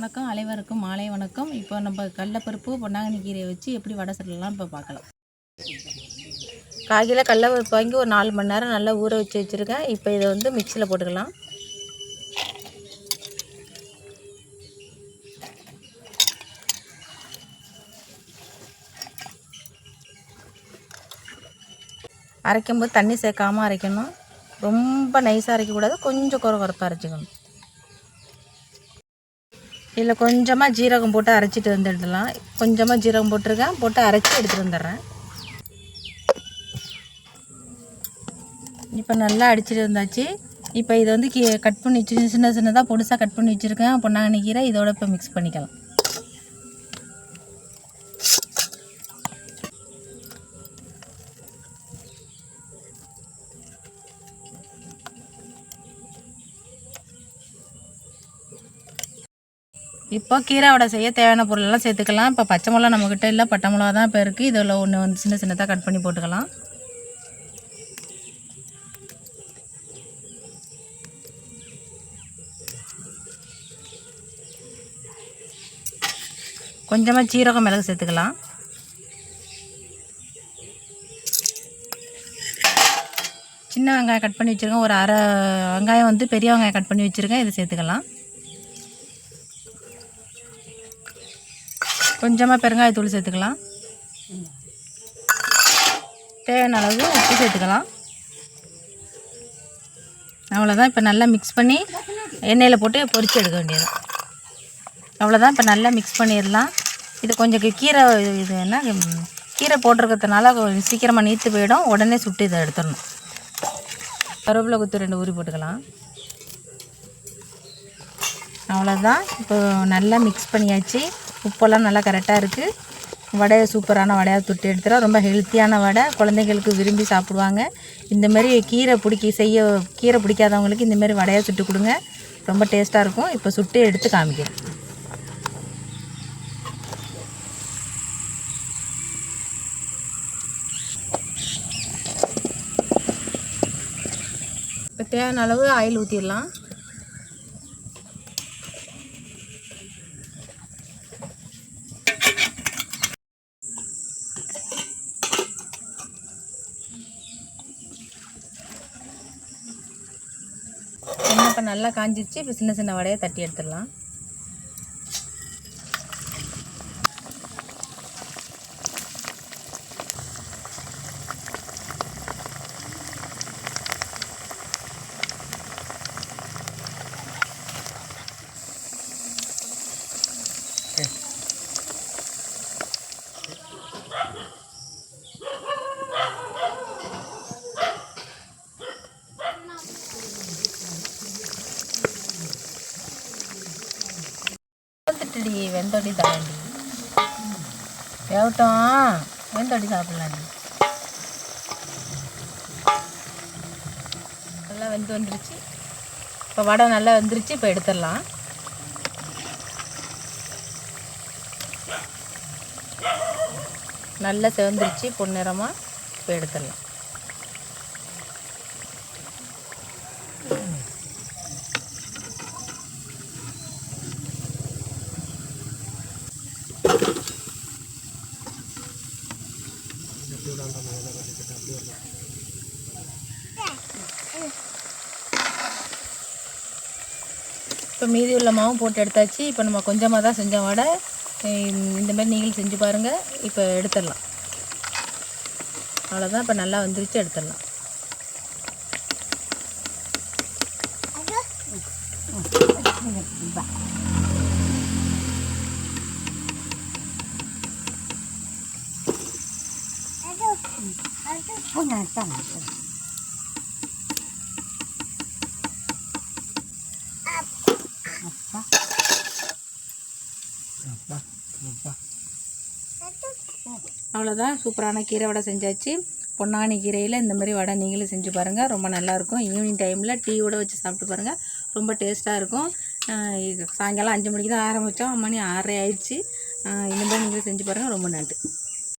வணக்கம், அனைவருக்கும் மாலை வணக்கம். இப்போ நம்ம கடலைப்பருப்பு பொன்னாங்கண்ணி கீரையை வச்சு எப்படி வடை சுடலாம் இப்போ பார்க்கலாம். காய்கில கடலைப்பருப்பு வாங்கி ஒரு 4 மணி நேரம் நல்லா ஊற வச்சு வச்சுருக்கேன். இப்போ இதை வந்து மிக்சியில் போட்டுக்கலாம். அரைக்கும்போது தண்ணி சேர்க்காமல் அரைக்கணும். ரொம்ப நைஸாக அரைக்கக்கூடாது, கொஞ்சம் குறப்பாக அரைச்சிக்கணும். இதில் கொஞ்சமாக ஜீரகம் போட்டு அரைச்சிட்டு வந்துடலாம். கொஞ்சமாக ஜீரகம் போட்டிருக்கேன், போட்டு அரைச்சி எடுத்துகிட்டு வந்துடுறேன். இப்போ நல்லா அடிச்சுட்டு வந்தாச்சு. இப்போ இதை வந்து கட் பண்ணி வச்சு சின்ன சின்னதாக பொடிசாக கட் பண்ணி வச்சுருக்கேன் பொன்னாங்கண்ணி கீரை. இதோட இப்போ மிக்ஸ் பண்ணிக்கலாம். இப்போ கீரை வடை செய்ய தேவையான பொருளெல்லாம் சேர்த்துக்கலாம். இப்போ பச்சை மிளகா நம்மக்கிட்ட இல்லை, பட்டை மிளகா தான் இப்போ இருக்குது. இதில் ஒன்று வந்து சின்ன சின்னதாக கட் பண்ணி போட்டுக்கலாம். கொஞ்சமாக சீரகம் மிளகு சேர்த்துக்கலாம். சின்ன வெங்காயம் கட் பண்ணி வச்சுருக்கேன். ஒரு அரை வெங்காயம் வந்து பெரிய வெங்காயம் கட் பண்ணி வச்சுருக்கேன். இதை சேர்த்துக்கலாம். கொஞ்சமாக பெருங்காயத்தூள் சேர்த்துக்கலாம். தேவையான அளவு உப்பு சேர்த்துக்கலாம். அவ்வளோதான். இப்போ நல்லா மிக்ஸ் பண்ணி எண்ணெயில் போட்டு பொரிச்சு எடுக்க வேண்டியது. அவ்வளோதான். இப்போ நல்லா மிக்ஸ் பண்ணிடலாம். இது கொஞ்சம் கீரை இது என்ன கீரை போட்டிருக்கிறதுனால சீக்கிரமாக நீத்து போயிடும். உடனே சுட்டு இதை எடுத்துடணும். கருவேப்பிலை குத்து 2 ஊறி போட்டுக்கலாம். அவ்வளோதான். இப்போ நல்லா மிக்ஸ் பண்ணியாச்சு. உப்பெல்லாம் நல்லா கரெக்டாக இருக்குது. வடையை சூப்பரான வடையாக சுட்டு எடுத்துகிறோம். ரொம்ப ஹெல்த்தியான வடை, குழந்தைங்களுக்கு விரும்பி சாப்பிடுவாங்க. இந்தமாரி கீரை பிடிக்காதவங்களுக்கு இந்தமாரி வடையாக சுட்டு கொடுங்க, ரொம்ப டேஸ்ட்டாக இருக்கும். இப்போ சுட்டு எடுத்து காமிக்கிறேன். இப்போ தேவையான அளவு ஆயில் ஊற்றிடலாம். இப்போ நல்லா காஞ்சிச்சு. இப்போ சின்ன சின்ன வடையை தட்டி எடுத்துடலாம். வெந்தோடி தாண்டி வேவட்டும். வெந்தோடி சாப்பிட்லாண்டி. நல்லா வந்துருச்சு. இப்போ வடை நல்லா வந்துருச்சு. இப்போ எடுத்துடலாம். நல்லா செவந்துருச்சு பொன்னிறமாக. இப்போ எடுத்துடலாம். இப்போ மீதி உள்ள மாவும் போட்டு எடுத்தாச்சு. இப்போ நம்ம கொஞ்சமாக தான் செஞ்சோம் வடை. இந்தமாதிரி நீங்களும் செஞ்சு பாருங்கள். இப்போ எடுத்துடலாம். அவ்வளோதான். இப்போ நல்லா வந்துருச்சு, எடுத்துடலாம். அவ்வளோதான். சூப்பரான கீரை வடை செஞ்சாச்சு. பொன்னாங்கண்ணி கீரையில் இந்தமாரி வடை நீங்களும் செஞ்சு பாருங்கள். ரொம்ப நல்லாயிருக்கும். ஈவினிங் டைமில் டீயோட வச்சு சாப்பிட்டு பாருங்கள், ரொம்ப டேஸ்ட்டாக இருக்கும். சாயங்காலம் 5 மணிக்கு தான் ஆரம்பித்தோம், மணி 6:30 ஆயிடுச்சு. இந்தமாதிரி நீங்களும் செஞ்சு பாருங்கள். ரொம்ப நன்றி.